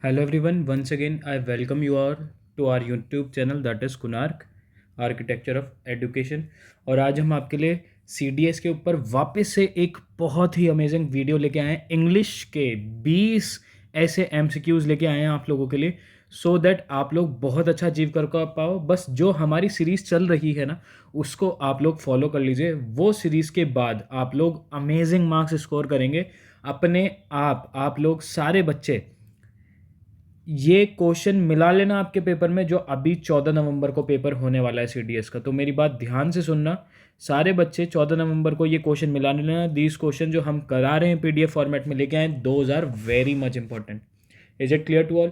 Hello everyone, once again I welcome you all to our YouTube channel that is Konark architecture of education. और आज हम आपके लिए CDS के ऊपर वापस से एक बहुत ही अमेजिंग वीडियो लेके आए हैं। इंग्लिश के 20 ऐसे MCQs लेके आए हैं आप लोगों के लिए, सो दैट आप लोग बहुत अच्छा अचीव कर पाओ। बस जो हमारी सीरीज़ चल रही है ना, उसको आप लोग फॉलो कर लीजिए। वो सीरीज़ के बाद आप लोग अमेजिंग मार्क्स स्कोर करेंगे अपने आप लोग सारे बच्चे। ये क्वेश्चन मिला लेना आपके पेपर में, जो अभी 14 नवंबर को पेपर होने वाला है CDS का। तो मेरी बात ध्यान से सुनना, सारे बच्चे 14 नवंबर को ये क्वेश्चन मिला लेना। दीज क्वेश्चन जो हम करा रहे हैं PDF फॉर्मेट में लेके आए, those are very much important. Is it clear to all?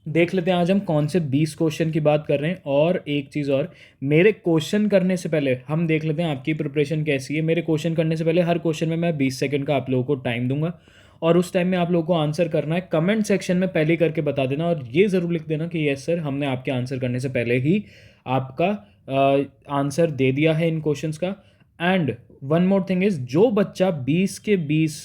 देख लेते हैं आज हम कौन से 20 क्वेश्चन की बात कर रहे हैं। और एक चीज़ और, मेरे क्वेश्चन करने से पहले हम देख लेते हैं आपकी प्रिपरेशन कैसी है। मेरे क्वेश्चन करने से पहले हर क्वेश्चन में मैं 20 सेकंड का आप लोगों को टाइम दूंगा, और उस टाइम में आप लोगों को आंसर करना है। कमेंट सेक्शन में पहले ही करके बता देना, और ये ज़रूर लिख देना कि यस सर, हमने आपके आंसर करने से पहले ही आपका आंसर दे दिया है इन क्वेश्चंस का। And one more thing is, जो बच्चा 20 के 20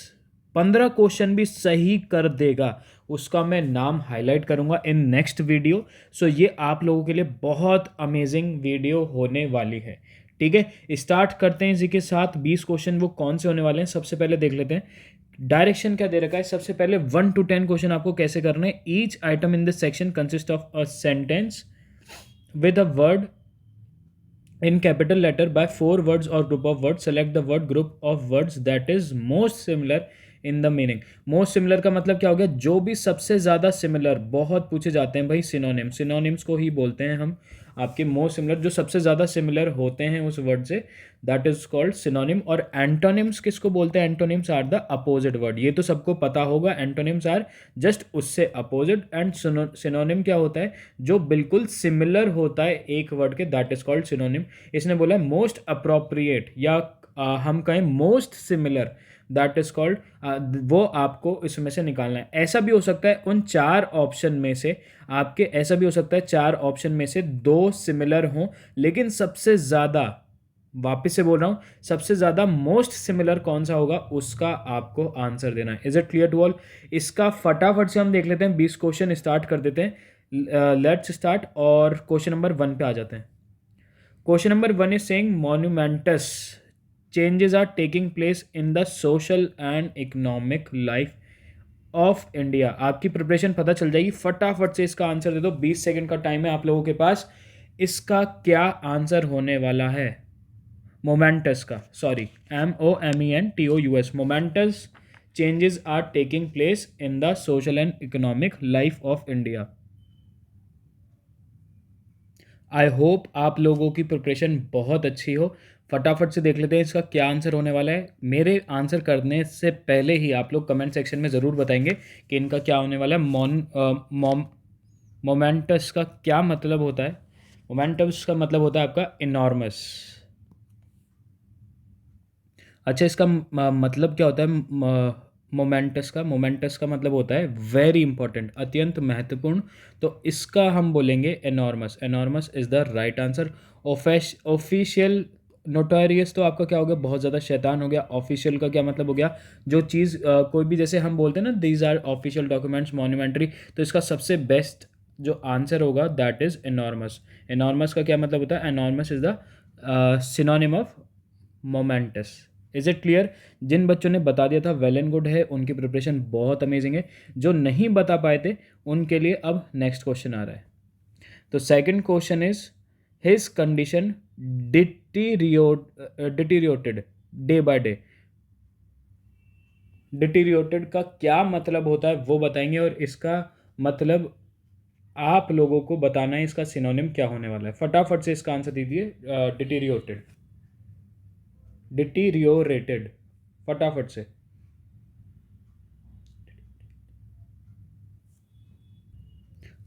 15 क्वेश्चन भी सही कर देगा, उसका मैं नाम हाईलाइट करूंगा इन नेक्स्ट वीडियो। सो ये आप लोगों के लिए बहुत अमेजिंग वीडियो होने वाली है। ठीक है, स्टार्ट करते हैं इसी के साथ। 20 क्वेश्चन वो कौन से होने वाले हैं, सबसे पहले देख लेते हैं। डायरेक्शन क्या दे रखा है, सबसे पहले 1 to 10 क्वेश्चन आपको कैसे करने हैं। Each item in this section consist of a sentence with a word in capital letter by 4 words or group of words. Select the word group of words that is most similar in the meaning. Most similar का मतलब क्या हो गया, जो भी सबसे ज़्यादा similar, बहुत पूछे जाते हैं भाई सिनोनिम, सिनोनिम्स को ही बोलते हैं हम। आपके मोस्ट सिमिलर जो सबसे ज़्यादा सिमिलर होते हैं उस वर्ड से, दैट इज कॉल्ड सिनोनिम। और एंटोनिम्स किसको बोलते हैं, antonyms are the opposite word. ये तो सबको पता होगा, एंटोनिम्स आर जस्ट उससे अपोजिट। एंड सिनोनिम क्या होता है, जो बिल्कुल सिमिलर होता है एक वर्ड के, दैट इज कॉल्ड सिनोनिम। इसने बोला मोस्ट अप्रोप्रिएट, या हम कहें most similar, that is called, वो आपको इसमें से निकालना है। ऐसा भी हो सकता है उन 4 ऑप्शन में से आपके, ऐसा भी हो सकता है 4 ऑप्शन में से 2 सिमिलर हों, लेकिन सबसे ज़्यादा, वापस से बोल रहा हूँ, सबसे ज़्यादा मोस्ट सिमिलर कौन सा होगा उसका आपको आंसर देना है। Is it clear to all? इसका फटाफट से हम देख लेते हैं। 20 क्वेश्चन स्टार्ट कर देते हैं। लेट्स स्टार्ट, और क्वेश्चन नंबर 1 पे आ जाते हैं। Question number 1 is saying monuments changes are taking place in the social and economic life of India. आपकी प्रिपरेशन पता चल जाएगी, फटाफट से इसका आंसर दे दो। 20 सेकंड का टाइम है आप लोगों के पास। इसका क्या आंसर होने वाला है, मोमेंटस का, sorry, MOMENTOUS, momentous changes are taking place in the social and economic life of India. I hope आप लोगों की प्रिपरेशन बहुत अच्छी हो। फटाफट से देख लेते हैं इसका क्या आंसर होने वाला है। मेरे आंसर करने से पहले ही आप लोग कमेंट सेक्शन में ज़रूर बताएंगे कि इनका क्या होने वाला है। मोमेंटस का क्या मतलब होता है? मोमेंटस का मतलब होता है आपका इनॉर्मस। अच्छा, इसका मतलब क्या होता है मोमेंटस का मतलब होता है वेरी इंपॉर्टेंट, अत्यंत महत्वपूर्ण। तो इसका हम बोलेंगे enormous. Enormous is the right answer. Official, notorious तो आपका क्या हो गया, बहुत ज़्यादा शैतान हो गया। ऑफिशियल का क्या मतलब हो गया, जो चीज़ कोई भी, जैसे हम बोलते हैं ना, दीज आर ऑफिशियल डॉक्यूमेंट्स, मॉन्यूमेंट्री। तो इसका सबसे बेस्ट जो आंसर होगा दैट इज़ एनॉर्मस। एनॉर्मस का क्या मतलब होता है, enormous is the synonym of momentous. Is it clear? जिन बच्चों ने बता दिया था वेल एंड गुड है, उनकी प्रिपरेशन बहुत अमेजिंग है। जो नहीं बता पाए थे उनके लिए अब नेक्स्ट क्वेश्चन आ रहा है। तो second question is, his condition deteriorated day by day. Deteriorated का क्या मतलब होता है वो बताएंगे, और इसका मतलब आप लोगों को बताना है इसका सिनोनिम क्या होने वाला है। फटाफट से इसका आंसर दीजिए। डिटीरियोटेड, डिटीरियोरेटेड, फटाफट से।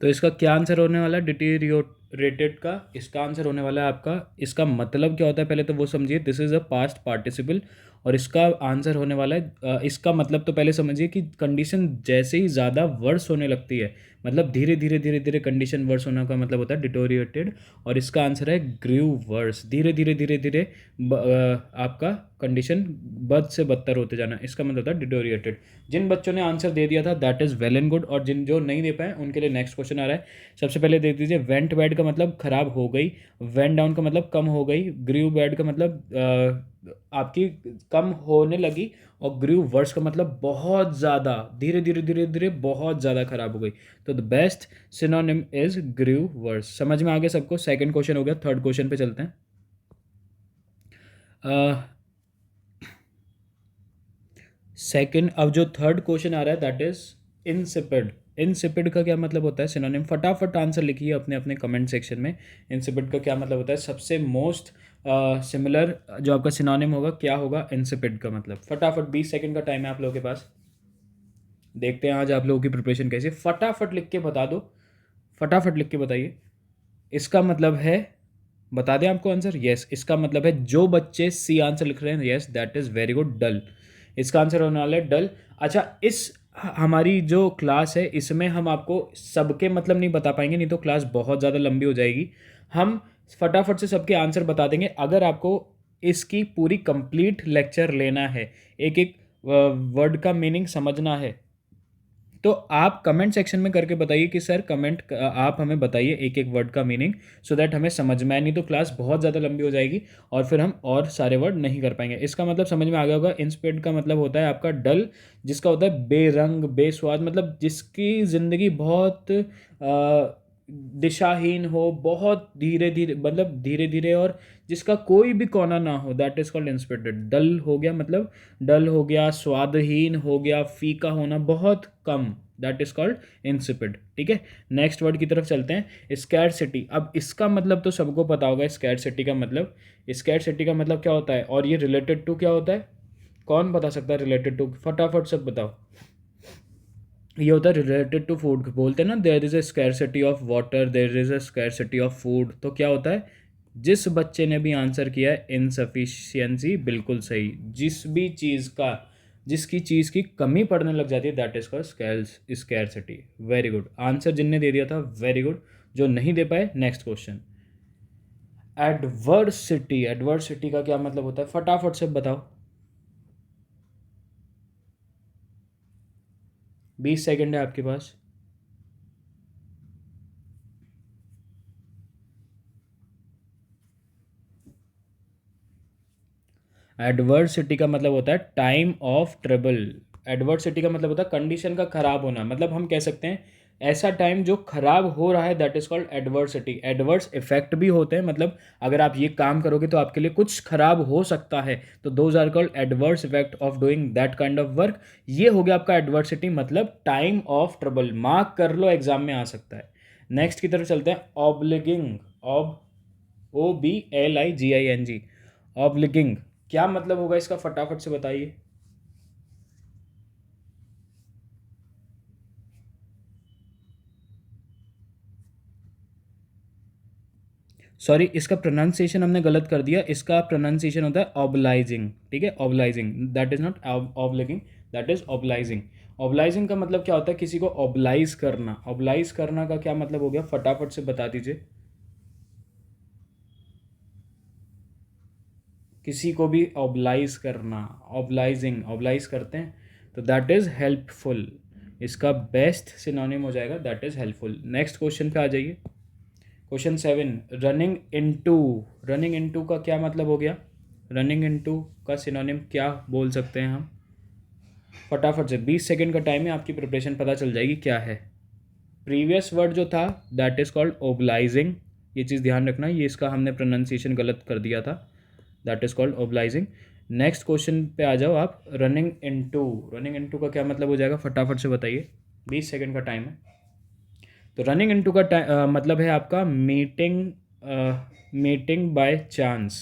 तो इसका क्या आंसर होने वाला है डिटीरियोरेटेड का? इसका आंसर होने वाला है आपका, इसका मतलब क्या होता है पहले तो वो समझिए। This is a past participle और इसका आंसर होने वाला है इसका मतलब तो पहले समझिए कि कंडीशन जैसे ही ज़्यादा वर्स होने लगती है, मतलब धीरे धीरे धीरे धीरे कंडीशन वर्स होने का मतलब होता है डिटोरिएटेड, और इसका आंसर है ग्रीव वर्स। धीरे धीरे धीरे धीरे आपका कंडीशन बद से बदतर होते जाना, इसका मतलब होता है डिटोरिएटेड। जिन बच्चों ने आंसर दे दिया था that is well and good, और जिन जो नहीं दे पाए उनके लिए नेक्स्ट क्वेश्चन आ रहा है। सबसे पहले देख दीजिए, वेंट बैड का मतलब खराब हो गई, वेंट डाउन का मतलब कम हो गई, ग्रीव बैड का मतलब आपकी कम होने लगी, और ग्रीव वर्स का मतलब बहुत ज़्यादा धीरे धीरे धीरे धीरे बहुत ज़्यादा खराब हो गई। तो the best synonym is grievous. समझ में आ गया सबको? सेकंड क्वेश्चन हो गया, थर्ड क्वेश्चन पे चलते हैं। सेकंड, अब जो थर्ड क्वेश्चन आ रहा है दैट इज इंसिपिड। इंसिपिड का क्या मतलब होता है सिनोनिम? फटाफट आंसर लिखिए अपने अपने कमेंट सेक्शन में। इंसिपिड का क्या मतलब होता है? सबसे मोस्ट सिमिलर जो आपका सिनोनिम होगा क्या होगा इंसिपिड का मतलब? फटाफट 20 सेकंड का टाइम है आप लोगों के पास। देखते हैं आज आप लोगों की प्रिपरेशन कैसी है। फटाफट लिख के बता दो, फटाफट लिख के बताइए। इसका मतलब है, बता दें आपको आंसर? यस, इसका मतलब है जो बच्चे सी आंसर लिख रहे हैं, yes that is very good, dull. इसका आंसर होने वाला है डल। अच्छा, इस हमारी जो क्लास है इसमें हम आपको सबके मतलब नहीं बता पाएंगे, नहीं तो क्लास बहुत ज़्यादा लंबी हो जाएगी। हम फटाफट से सबके आंसर बता देंगे। अगर आपको इसकी पूरी कंप्लीट लेक्चर लेना है, एक एक वर्ड का मीनिंग समझना है, तो आप कमेंट सेक्शन में करके बताइए कि सर कमेंट आप हमें बताइए एक एक वर्ड का मीनिंग, सो दैट हमें समझ में आए, नहीं तो क्लास बहुत ज़्यादा लंबी हो जाएगी और फिर हम और सारे वर्ड नहीं कर पाएंगे। इसका मतलब समझ में आ गया होगा। इंस्पिरेड का मतलब होता है आपका डल, जिसका होता है बेरंग बेस्वाद, मतलब जिसकी ज़िंदगी बहुत दिशाहीन हो, बहुत धीरे धीरे, मतलब धीरे धीरे, और जिसका कोई भी कोना ना हो, दैट इज कॉल्ड इंस्पिरेटेड। डल हो गया मतलब डल हो गया, स्वादहीन हो गया, फीका होना, बहुत कम, दैट इज कॉल्ड इंसिपिड। ठीक है, नेक्स्ट वर्ड की तरफ चलते हैं। स्कैरसिटी। अब इसका मतलब तो सबको पता होगा स्कैरसिटी का मतलब। स्कैरसिटी का मतलब क्या होता है और ये रिलेटेड टू क्या होता है? कौन बता सकता है रिलेटेड टू? फटाफट सब बताओ। ये होता है रिलेटेड टू फूड। बोलते हैं ना, there is a scarcity of water, there is a scarcity of food. तो क्या होता है? जिस बच्चे ने भी आंसर किया है इनसफिशियंसी, बिल्कुल सही। जिस भी चीज़ का, जिसकी चीज़ की कमी पड़ने लग जाती है that is called scarcity. Very good answer जिनने दे दिया था, वेरी गुड। जो नहीं दे पाए, नेक्स्ट क्वेश्चन। एडवर्सिटी। एडवर्सिटी का क्या मतलब होता है? फटाफट से बताओ, 20 सेकेंड है आपके पास। एडवर्सिटी का मतलब होता है टाइम ऑफ ट्रबल। एडवर्सिटी का मतलब होता है कंडीशन का खराब होना, मतलब हम कह सकते हैं ऐसा टाइम जो खराब हो रहा है, that is called adversity. Adverse effect भी होते हैं, मतलब अगर आप ये काम करोगे तो आपके लिए कुछ खराब हो सकता है, तो those are called adverse effect of doing that kind of work. ये हो गया आपका एडवर्सिटी, मतलब टाइम ऑफ ट्रबल। मार्क कर लो, एग्जाम में आ सकता है। नेक्स्ट की तरफ चलते हैं। ऑब्लिगिंग। ऑब OBLIGING। ऑब्लिगिंग क्या मतलब होगा इसका? फटाफट से बताइए। सॉरी, इसका प्रोनाउंसिएशन हमने गलत कर दिया। इसका प्रोनाउंसिएशन होता है ऑबलाइजिंग। ठीक है, obliging, that is not obliging, that is obliging. Obliging का मतलब क्या होता है? किसी को ऑबलाइज करना। ऑबलाइज करना का क्या मतलब हो गया? फटाफट से बता दीजिए। किसी को भी ऑबलाइज करना, ऑबलाइजिंग, ऑबलाइज करते हैं, तो दैट इज हेल्पफुल। इसका बेस्ट सिनोनिम हो जाएगा that is helpful. Next question पे आ जाइए। Question 7, running into. Running into का क्या मतलब हो गया? रनिंग इनटू का सिनोनिम क्या बोल सकते हैं हम? फटाफट से, 20 सेकंड का टाइम है, आपकी प्रिपरेशन पता चल जाएगी क्या है। प्रीवियस वर्ड जो था दैट इज़ कॉल्ड ओबलाइजिंग। ये चीज़ ध्यान रखना, ये इसका हमने प्रोनाउंसिएशन गलत कर दिया था, that is called obliging. Next question पे आ जाओ आप। Running into. रनिंग इनटू का क्या मतलब हो जाएगा? फटाफट से बताइए, 20 सेकंड का टाइम है। तो रनिंग इनटू का मतलब है आपका मीटिंग, मीटिंग बाय चांस।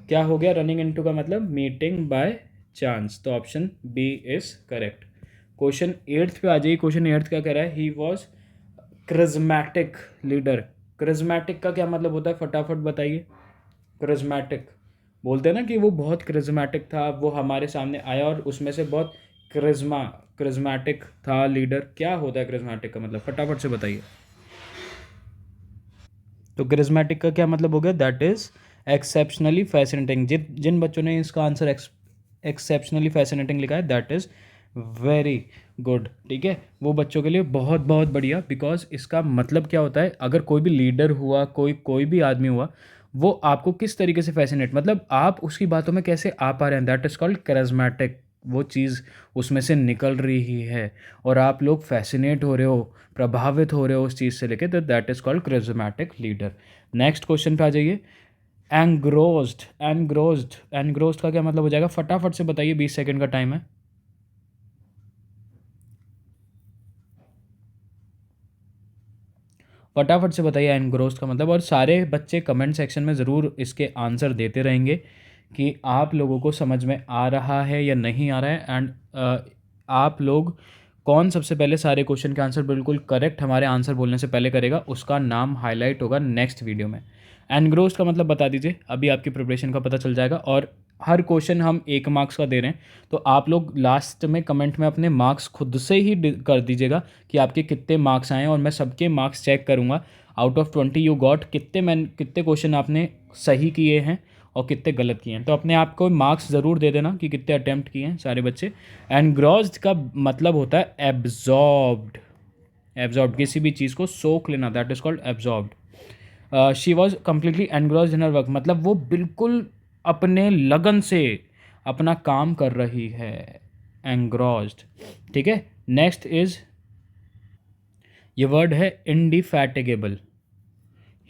क्या हो गया रनिंग इनटू का मतलब? Meeting by chance. तो option B is correct. Question 8 पे आ जाइए। क्वेश्चन 8 क्या कह रहा है? He was charismatic leader. Charismatic का क्या मतलब होता है? फटाफट बताइए। क्रिज्मेटिक बोलते हैं ना कि वो बहुत क्रिज्मेटिक था, वो हमारे सामने आया और उसमें से बहुत क्रिज्मेटिक था लीडर। क्या होता है क्रिज्मेटिक का मतलब, फटाफट से बताइए। तो क्रिज्मेटिक का क्या मतलब हो गया, दैट इज एक्सेप्शनली फैसिनेटिंग। जिन बच्चों ने इसका आंसर एक्सेप्शनली फैसिनेटिंग लिखा है, दैट इज वेरी गुड। ठीक है, वो बच्चों के लिए बहुत बहुत बढ़िया। बिकॉज इसका मतलब क्या होता है, अगर कोई भी लीडर हुआ, कोई कोई भी आदमी हुआ, वो आपको किस तरीके से फैसिनेट, मतलब आप उसकी बातों में कैसे आ पा रहे हैं, दैट इज कॉल्ड करिज्मेटिक। वो चीज़ उसमें से निकल रही है और आप लोग फैसिनेट हो रहे हो, प्रभावित हो रहे हो उस चीज़ से लेके, तो that is called charismatic leader. Next question पे आ जाइए। एनग्रोस्ड, एनग्रोस्ड, एनग्रोस्ड का क्या मतलब हो जाएगा, फटाफट से बताइए, 20 सेकंड का टाइम है। फटाफट से बताइए एनग्रोस्ड का मतलब। और सारे बच्चे कमेंट सेक्शन में ज़रूर इसके आंसर देते रहेंगे कि आप लोगों को समझ में आ रहा है या नहीं आ रहा है। एंड आप लोग कौन सबसे पहले सारे क्वेश्चन के आंसर बिल्कुल करेक्ट हमारे आंसर बोलने से पहले करेगा, उसका नाम हाईलाइट होगा नेक्स्ट वीडियो में। एनग्रोस्ड का मतलब बता दीजिए, अभी आपकी प्रिपरेशन का पता चल जाएगा। और हर क्वेश्चन हम 1 मार्क्स का दे रहे हैं, तो आप लोग लास्ट में कमेंट में अपने मार्क्स खुद से ही कर दीजिएगा कि आपके कितने मार्क्स आए हैं, और मैं सबके मार्क्स चेक करूँगा। आउट ऑफ 20 यू गॉट, कितने क्वेश्चन आपने सही किए हैं और कितने गलत किए हैं। तो अपने आप को मार्क्स ज़रूर दे देना कि कितने अटैम्प्ट किए हैं सारे बच्चे। एनग्रॉस्ड का मतलब होता है एब्जॉर्ब्ड। एब्जॉर्ब, किसी भी चीज़ को सोख लेना, that is called absorbed. She was completely engrossed in her work, मतलब वो बिल्कुल अपने लगन से अपना काम कर रही है, एनग्रॉस्ड। ठीक है, नेक्स्ट इज, ये वर्ड है indefatigable.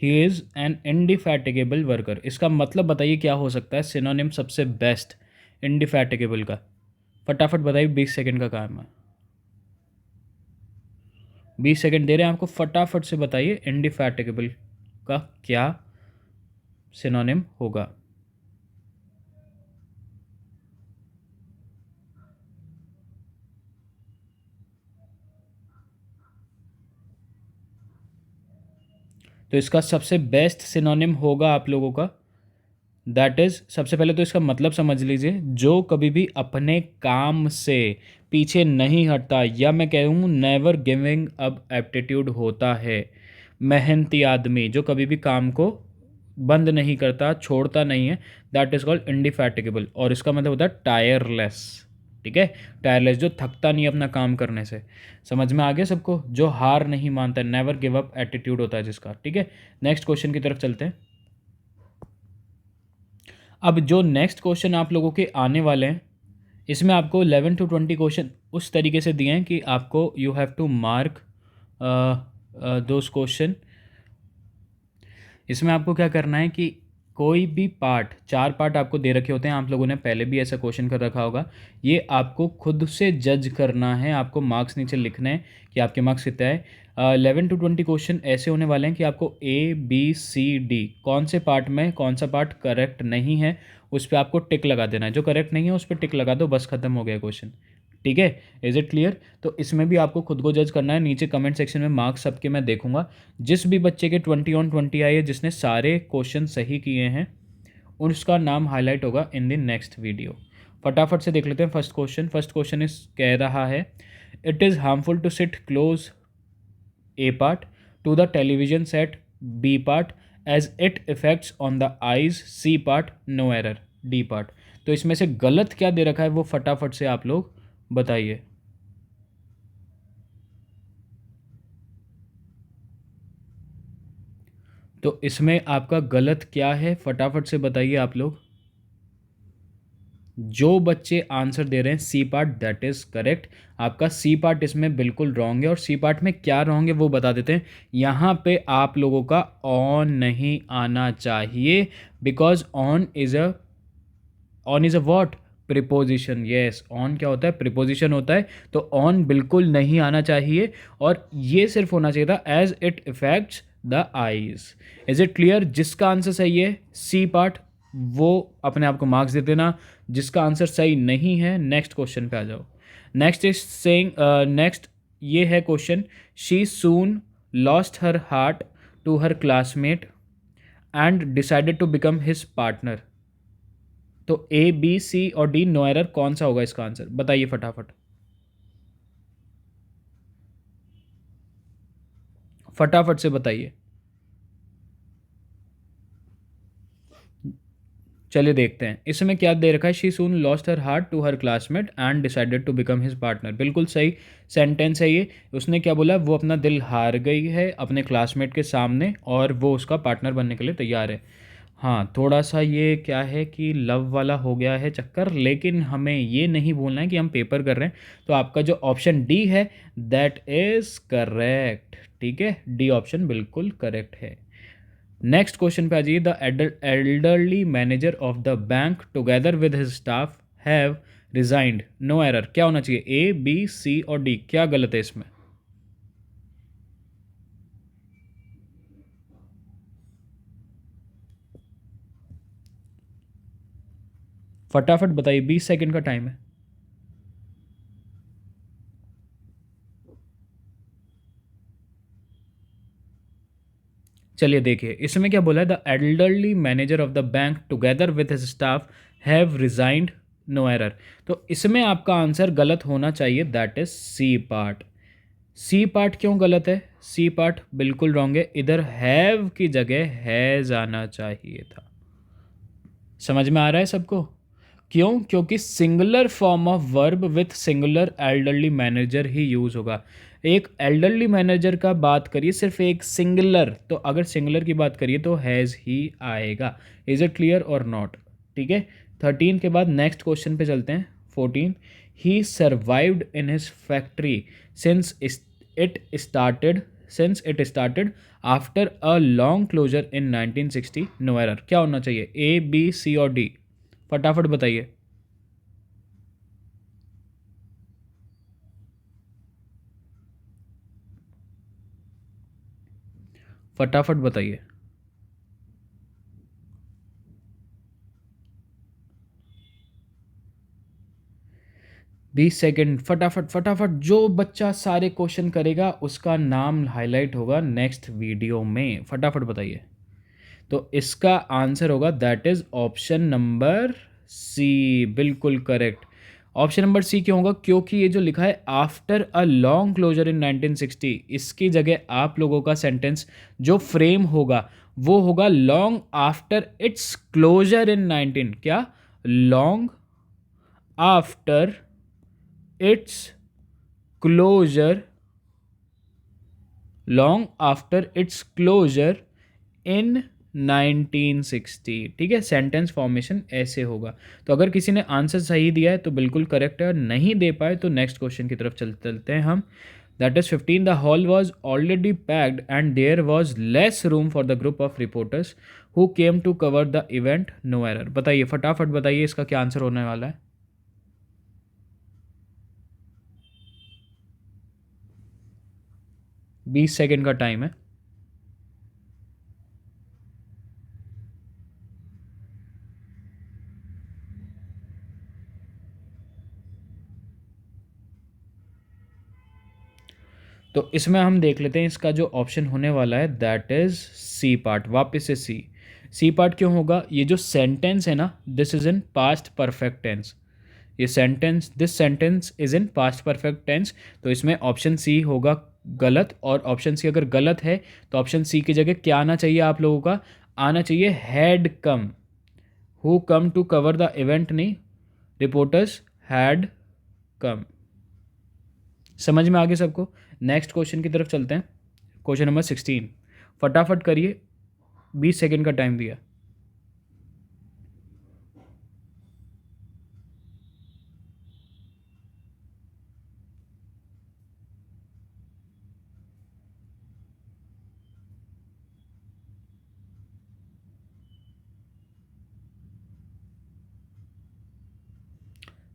He is an indefatigable worker. इसका मतलब बताइए क्या हो सकता है, सिनोनिम सबसे बेस्ट इंडिफैटिगेबल का, फटाफट बताइए, 20 सेकंड का काम है। 20 सेकंड दे रहे हैं आपको, फटाफट से बताइए इंडिफैटिगेबल का क्या सिनोनिम होगा। तो इसका सबसे बेस्ट सिनोनिम होगा आप लोगों का, दैट इज, सबसे पहले तो इसका मतलब समझ लीजिए, जो कभी भी अपने काम से पीछे नहीं हटता, या मैं कहूँ नेवर गिविंग अप एप्टीट्यूड होता है। मेहनती आदमी जो कभी भी काम को बंद नहीं करता, छोड़ता नहीं है, दैट इज कॉल्ड इंडिफैटिगेबल। और इसका मतलब होता है टायरलेस। ठीक है, टायरलेस जो थकता नहीं अपना काम करने से। समझ में आ गया सबको, जो हार नहीं मानता, नेवर गिव अप एटीट्यूड होता है जिसका। ठीक है, नेक्स्ट क्वेश्चन की तरफ चलते हैं। अब जो नेक्स्ट क्वेश्चन आप लोगों के आने वाले हैं, इसमें आपको 11 to 20 क्वेश्चन उस तरीके से दिए हैं कि आपको you have to mark those question. इसमें आपको क्या करना है कि कोई भी पार्ट, 4 पार्ट आपको दे रखे होते हैं, आप लोगों ने पहले भी ऐसा क्वेश्चन कर रखा होगा। ये आपको खुद से जज करना है, आपको मार्क्स नीचे लिखने हैं कि आपके मार्क्स कितने आए। 11 to 20 क्वेश्चन ऐसे होने वाले हैं कि आपको ABCD कौन से पार्ट में कौन सा पार्ट करेक्ट नहीं है, उस पर आपको टिक लगा देना है। जो करेक्ट नहीं है उस पर टिक लगा दो, बस खत्म हो गया क्वेश्चन। ठीक है, इज इट क्लियर। तो इसमें भी आपको खुद को जज करना है। नीचे कमेंट सेक्शन में मार्क्स सबके मैं देखूंगा। जिस भी बच्चे के 20 on 20 आए, जिसने सारे क्वेश्चन सही किए हैं, उसका नाम हाईलाइट होगा इन द नेक्स्ट वीडियो। फटाफट से देख लेते हैं फर्स्ट क्वेश्चन। फर्स्ट क्वेश्चन इस कह रहा है, it is harmful to sit close A part to the television set B part as it affects on the eyes C part no error D part। तो इसमें से गलत क्या दे रखा है वो फटाफट से आप लोग बताइए। तो इसमें आपका गलत क्या है, फटाफट से बताइए आप लोग। जो बच्चे आंसर दे रहे हैं C part, that is correct. आपका सी पार्ट इसमें बिल्कुल रॉन्ग है। और सी पार्ट में क्या रॉन्ग है वो बता देते हैं। यहाँ पे आप लोगों का ऑन नहीं आना चाहिए, because on is a what, preposition. Yes, on क्या होता है, प्रिपोजिशन होता है। तो ऑन बिल्कुल नहीं आना चाहिए, और ये सिर्फ होना चाहिए था as it affects the eyes. Is it clear. जिसका आंसर सही है सी पार्ट, वो अपने आप को मार्क्स दे देना। जिसका आंसर सही नहीं है, नेक्स्ट क्वेश्चन पे आ जाओ। नेक्स्ट इज सेइंग, नेक्स्ट ये है question, she soon lost her heart to her classmate and decided to become his partner. तो ए बी सी और डी नो एरर, कौन सा होगा इसका आंसर? बताइए फटाफट, फटाफट से बताइए। चलिए देखते हैं इसमें क्या दे रखा है। She soon lost her heart to her classmate and decided to become his partner. बिल्कुल सही सेंटेंस है ये। उसने क्या बोला? वो अपना दिल हार गई है अपने क्लासमेट के सामने और वो उसका पार्टनर बनने के लिए तैयार है। हाँ, थोड़ा सा ये क्या है कि लव वाला हो गया है चक्कर, लेकिन हमें ये नहीं भूलना है कि हम पेपर कर रहे हैं। तो आपका जो ऑप्शन डी है दैट इज़ करेक्ट। ठीक है, डी ऑप्शन बिल्कुल करेक्ट है। नेक्स्ट क्वेश्चन पे आ जाइए। The elderly manager of the bank together with his staff have resigned. No error, क्या होना चाहिए? ए बी सी और डी, क्या गलत है इसमें? फटाफट बताइए, 20 सेकंड का टाइम है। चलिए देखिए इसमें क्या बोला है। The elderly manager of the bank together with his staff have resigned. No error. तो इसमें आपका आंसर गलत होना चाहिए, that is C part. C part क्यों गलत है? सी पार्ट बिल्कुल रॉन्ग है। इधर हैव की जगह हैज आना चाहिए था। समझ में आ रहा है सबको? क्यों? क्योंकि singular form of verb with singular elderly manager he use होगा। एक एल्डरली मैनेजर का बात करिए, सिर्फ एक सिंगुलर, तो अगर सिंगुलर की बात करिए तो हैज़ ही आएगा। इज़ इट क्लियर और नॉट? ठीक है। 13 के बाद नेक्स्ट क्वेश्चन पे चलते हैं। 14, he survived in his factory since it started after a long closure in 1960। No error, क्या होना चाहिए? ए बी सी और डी, फटाफट बताइए। फटाफट बताइए। 20 सेकेंड, फटाफट फटाफट। जो बच्चा सारे क्वेश्चन करेगा उसका नाम हाईलाइट होगा नेक्स्ट वीडियो में। फटाफट बताइए। तो इसका आंसर होगा that is option number C, बिल्कुल करेक्ट। ऑप्शन नंबर सी क्यों होगा? क्योंकि ये जो लिखा है after a long closure in 1960, इसकी जगह आप लोगों का सेंटेंस जो फ्रेम होगा वो होगा long after its closure in 19। क्या? Long after its closure, long after its closure in 1960। ठीक है, सेंटेंस फॉर्मेशन ऐसे होगा। तो अगर किसी ने आंसर सही दिया है तो बिल्कुल करेक्ट है, और नहीं दे पाए तो नेक्स्ट क्वेश्चन की तरफ चलते हैं हम। That is 15, the hall was already packed and there was less room for the group of reporters who came to cover the event. No error. बताइए फटाफट बताइए इसका क्या आंसर होने वाला है। 20 सेकेंड का टाइम है। तो इसमें हम देख लेते हैं इसका जो ऑप्शन होने वाला है दैट इज सी पार्ट। वापस से सी। सी पार्ट क्यों होगा? ये जो सेंटेंस है ना, this is in past perfect tense. ये sentence, this sentence is in past perfect tense. तो इसमें ऑप्शन सी होगा गलत, और ऑप्शन सी अगर गलत है तो ऑप्शन सी की जगह क्या आना चाहिए आप लोगों का? आना चाहिए had come. Who come to cover the event नहीं, रिपोर्टर्स हैड कम। समझ में आ गया सबको? नेक्स्ट क्वेश्चन की तरफ चलते हैं। क्वेश्चन नंबर 16, फटाफट करिए, 20 सेकेंड का टाइम दिया।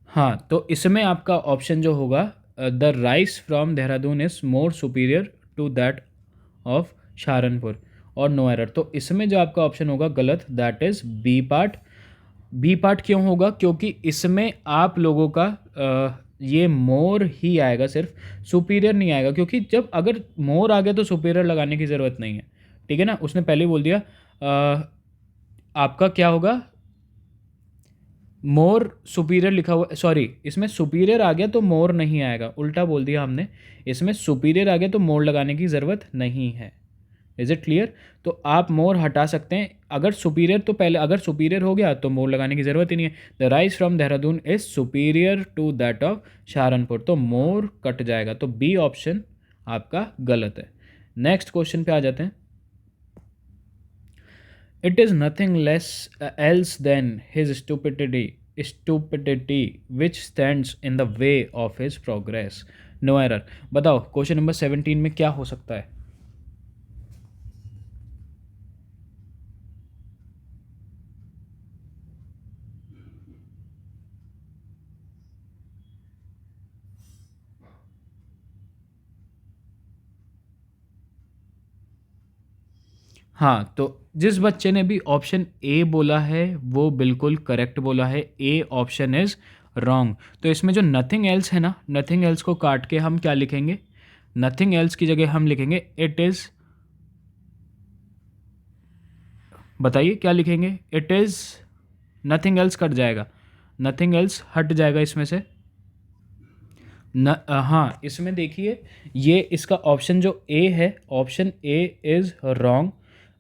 हाँ, तो इसमें आपका ऑप्शन जो होगा the rice from Dehradun is more superior to that of Saharanpur, और नो एरर। तो इसमें जो आपका ऑप्शन होगा गलत, that is B part. B part क्यों होगा? क्योंकि इसमें आप लोगों का ये मोर ही आएगा, सिर्फ सुपीरियर नहीं आएगा, क्योंकि जब अगर मोर आ गया तो सुपीरियर लगाने की ज़रूरत नहीं है। ठीक है ना, उसने पहले ही बोल दिया। आपका क्या होगा? मोर सुपीरियर लिखा हुआ, सॉरी इसमें सुपीरियर आ गया तो मोर नहीं आएगा, उल्टा बोल दिया हमने। इसमें सुपीरियर आ गया तो मोर लगाने की ज़रूरत नहीं है। Is it clear? तो आप मोर हटा सकते हैं। अगर सुपीरियर तो पहले, अगर सुपीरियर हो गया तो मोर लगाने की ज़रूरत ही नहीं है। The rice from Dehradun is superior to that of Saharanpur, तो मोर कट जाएगा, तो बी ऑप्शन आपका गलत है। नेक्स्ट क्वेश्चन पे आ जाते हैं। It is nothing less else than his stupidity which stands in the way of his progress. No error. बताओ क्वेश्चन नंबर 17 में क्या हो सकता है? हाँ, तो जिस बच्चे ने भी ऑप्शन ए बोला है वो बिल्कुल करेक्ट बोला है। A option is wrong. तो इसमें जो नथिंग एल्स है ना, नथिंग एल्स को काट के हम क्या लिखेंगे? नथिंग एल्स की जगह हम लिखेंगे इट इज़, बताइए क्या लिखेंगे? It is, nothing else cut जाएगा, नथिंग एल्स हट जाएगा इसमें से। हाँ, इसमें देखिए ये इसका ऑप्शन जो ए है, option A is wrong.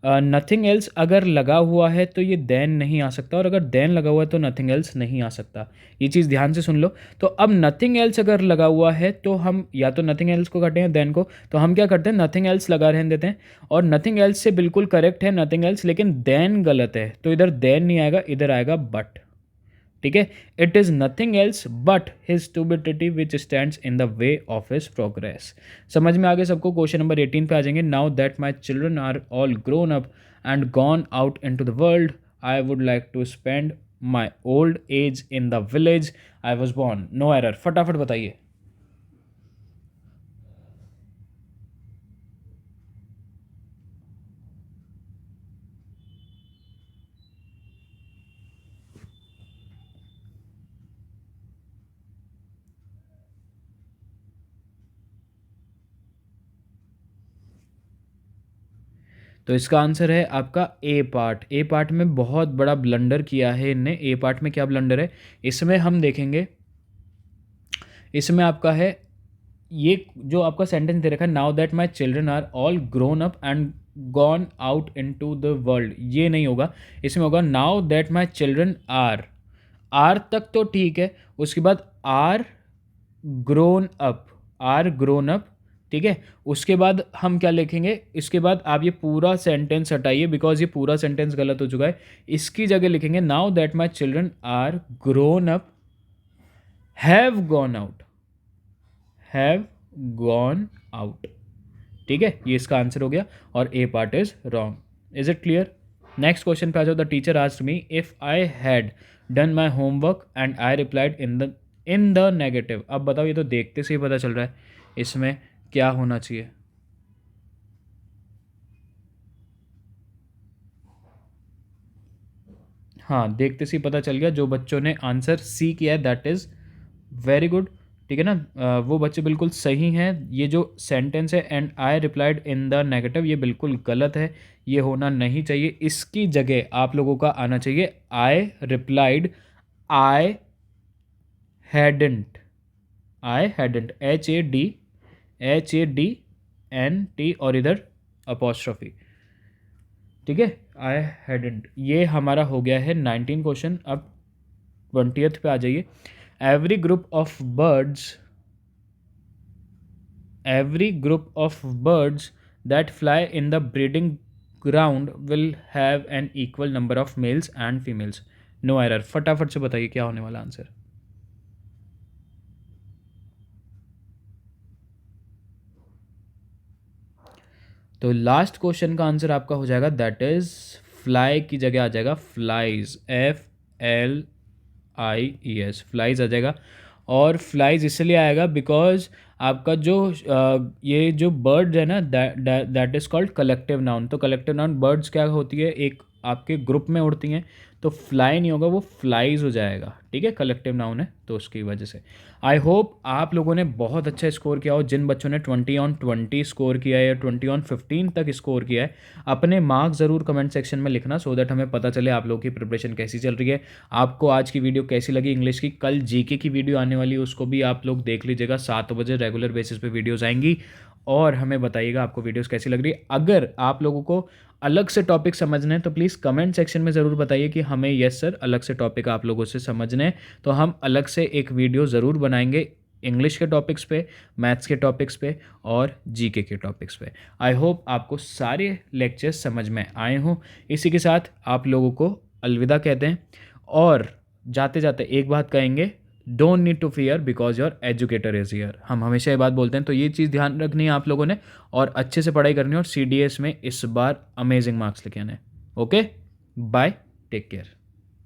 Nothing else अगर लगा हुआ है तो ये देन नहीं आ सकता, और अगर देन लगा हुआ है तो नथिंग एल्स नहीं आ सकता। ये चीज़ ध्यान से सुन लो। तो अब नथिंग एल्स अगर लगा हुआ है तो हम या तो नथिंग एल्स को काटें या देन को, तो हम क्या करते हैं? नथिंग एल्स लगा रहने देते हैं। और नथिंग एल्स से बिल्कुल करेक्ट है नथिंग एल्स, लेकिन देन गलत है, तो इधर देन नहीं आएगा, इधर आएगा बट। ठीक है, it is nothing else but his stupidity which stands in the way of his progress. समझ में आगे सबको? क्वेश्चन नंबर 18 पे आ जाएंगे। Now that my children are all grown up and gone out into the world, I would like to spend my old age in the village I was born. No error. फटाफट बताइए। तो इसका answer है आपका ए part. ए part में बहुत बड़ा blunder किया है इनने। ए पार्ट में क्या ब्लंडर है इसमें हम देखेंगे। इसमें आपका है ये जो आपका सेंटेंस दे रखा है, now that my children are all grown up and gone out into the world, ये नहीं होगा। इसमें होगा now that my children are. Are तक तो ठीक है, उसके बाद are grown up, are grown up. ठीक है, उसके बाद हम क्या लिखेंगे? इसके बाद आप ये पूरा सेंटेंस हटाइए, बिकॉज ये पूरा सेंटेंस गलत हो चुका है। इसकी जगह लिखेंगे now that my children are grown up have gone out, have gone out. ठीक है, ये इसका आंसर हो गया और A part is wrong. Is it clear? Next question पे आ जाओ। The teacher asked me if I had done my homework and I replied in the negative. अब बताओ, ये तो देखते से ही पता चल रहा है इसमें क्या होना चाहिए। हाँ, देखते से ही पता चल गया। जो बच्चों ने आंसर सी किया है दैट इज़ वेरी गुड। ठीक है ना, वो बच्चे बिल्कुल सही हैं। ये जो सेंटेंस है and I replied in the negative, ये बिल्कुल गलत है, ये होना नहीं चाहिए। इसकी जगह आप लोगों का आना चाहिए I replied, I hadn't, I hadn't, HADNT और इधर अपोस्ट्रोफी। ठीक है, आई हैडेंट। ये हमारा हो गया है 19 क्वेश्चन। अब 20th पे आ जाइए। Every group of birds, every group of birds that fly in the breeding ground will have an equal number of males and females. No error. फटाफट से बताइए क्या होने वाला आंसर। तो लास्ट क्वेश्चन का आंसर आपका हो जाएगा दैट इज फ्लाई की जगह आ जाएगा फ्लाइज, FLIES, फ्लाइज आ जाएगा। और फ्लाइज इसलिए आएगा बिकॉज आपका जो ये जो बर्ड्स है ना, that is called collective noun. तो कलेक्टिव नाउन बर्ड्स क्या होती है, एक आपके ग्रुप में उड़ती हैं। तो फ्लाई नहीं होगा, वो फ्लाइज हो जाएगा, ठीक है, कलेक्टिव नाउन है तो उसकी वजह से। आई होप आप लोगों ने बहुत अच्छा स्कोर किया हो। जिन बच्चों ने 20/20 स्कोर किया है या 20/15 तक स्कोर किया है, अपने मार्क्स ज़रूर कमेंट सेक्शन में लिखना, सो दैट हमें पता चले आप लोगों की प्रिपरेशन कैसी चल रही है। आपको आज की वीडियो कैसी लगी इंग्लिश की? कल जीके की वीडियो आने वाली है, उसको भी आप लोग देख लीजिएगा। 7 बजे रेगुलर बेसिस पे वीडियोज़ आएंगी और हमें बताइएगा आपको वीडियोज़ कैसी लग रही है। अगर आप लोगों को अलग से टॉपिक समझने हैं तो प्लीज़ कमेंट सेक्शन में ज़रूर बताइए कि हमें यस सर अलग से टॉपिक आप लोगों से समझने हैं, तो हम अलग से एक वीडियो ज़रूर बनाएंगे इंग्लिश के टॉपिक्स पे, मैथ्स के टॉपिक्स पे और जीके के टॉपिक्स पे। आई होप आपको सारे लेक्चर्स समझ में आए हों। इसी के साथ आप लोगों को अलविदा कहते हैं और जाते जाते एक बात कहेंगे, don't need to fear because your educator is here. हम हमेशा ये बात बोलते हैं, तो ये चीज़ ध्यान रखनी है आप लोगों ने और अच्छे से पढ़ाई करनी है और CDS में इस बार अमेजिंग मार्क्स लेके आने। Okay, bye, take care.